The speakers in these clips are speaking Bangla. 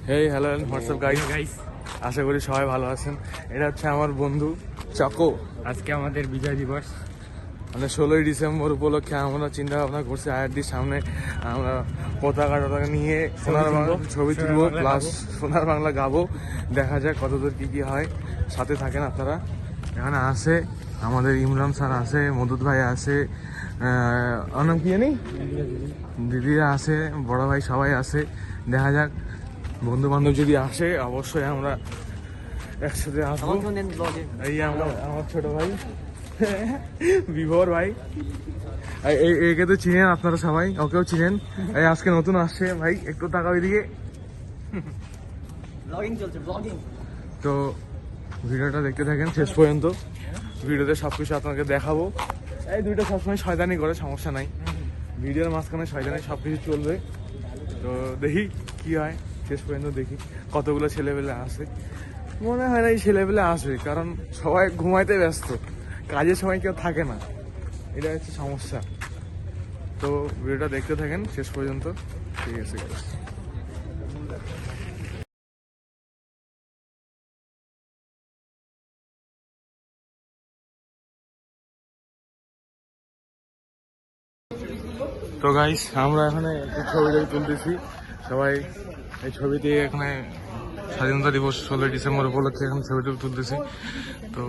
হেই হ্যালো হোয়াটসঅ্যাপ গাইস, আশা করি সবাই ভালো আছেন। এটা হচ্ছে আমার বন্ধু চকো। আজকে আমাদের বিজয় দিবস, মানে 16ই ডিসেম্বর উপলক্ষে আমরা চিন্তা ভাবনা করছি আইআরডির সামনে আমরা পতাকা নিয়ে সোনার বাংলা ছবি তুলবো, প্লাস সোনার বাংলা গাবো। দেখা যাক কতদূর কি হয়, সাথে থাকেন আপনারা। এখানে আছে আমাদের ইমরান স্যার আছে, মদুদ ভাই আছে, নাম কি জানি, দিদিরা আছে, বড় ভাই সবাই আছে। দেখা যাক, বন্ধু বান্ধব যদি আসে অবশ্যই আমরা একসাথে আসবো। এই আমার ছোট ভাই বিভোর ভাই, একে তো চিনেন আপনারা সবাই, ওকেও চিনেন। এই আজকে নতুন আসছে ভাই, একটু টাকা ওইদিকে। তো ভিডিওটা দেখতে থাকেন শেষ পর্যন্ত, ভিডিওতে সবকিছু আপনাকে দেখাবো। এই দুইটা সবসময় শয়তানি করে, সমস্যা নাই, ভিডিওর মাঝখানে শয়তানি সবকিছু চলবে। তো দেখি কি হয়, শেষ পর্যন্ত দেখি কতগুলো ছেলেবেলে আসে। মনে হয় না এই ছেলেবেলে আসবে, কারণ সবাই ঘুমাইতে ব্যস্ত, কাজের সময় কেউ থাকে না, এটা হচ্ছে সমস্যা। তো ভিডিওটা দেখতে থাকেন শেষ পর্যন্ত, ঠিক আছে। তো গাইস, আমরা এখানে একটু ছবি তুলতেছি সবাই। এই ছবিতে এখানে স্বাধীনতা দিবস 16ই ডিসেম্বর উপলক্ষে এখন ছবিটা তুলতেছি। তো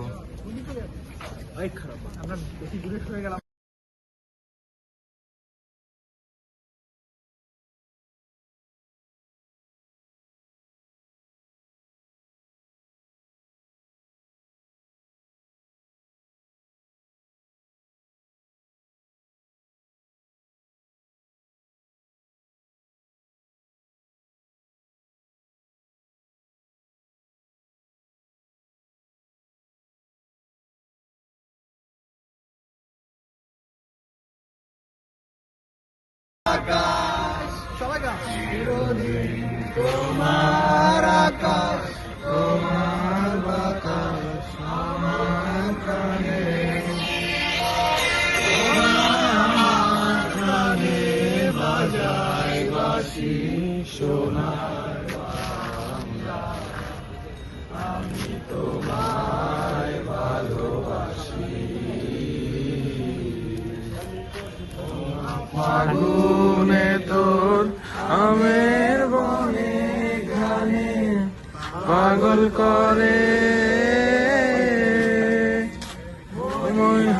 তোমার আকাশ, তোমার বাতাস, আমার প্রাণে, তোমার প্রাণে বাজায় বাঁশি সোনার বাংলা। আমি তোমায় ভালোবাসি। ফাগুনে তোর আমের বনে ঘানে পাগল করে,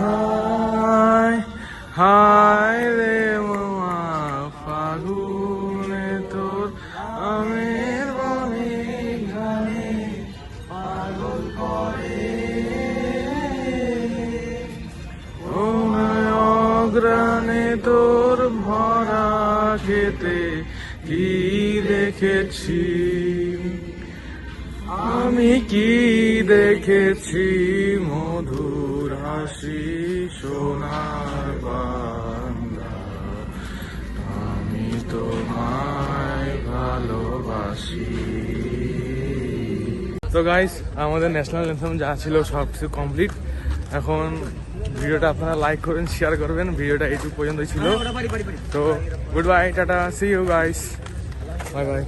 হায় হায় রে মামা, ফাগুনে তোর আমের বনে ঘানে পাগল করে। ও অগ্রাণে তোর ভরা খেতে কি দেখেছি, আমি কি দেখেছি, মধুর হাসি সোনার বাংলা। আমি তোমায় ভালোবাসি। তো গাইস, আমাদের ন্যাশনাল অ্যানথেম যা ছিল সব কিছু কমপ্লিট। এখন ভিডিওটা আপনারা লাইক করবেন, শেয়ার করবেন। ভিডিওটা এইটুকু পর্যন্তই ছিল। তো good bye, tata, see you guys, bye by.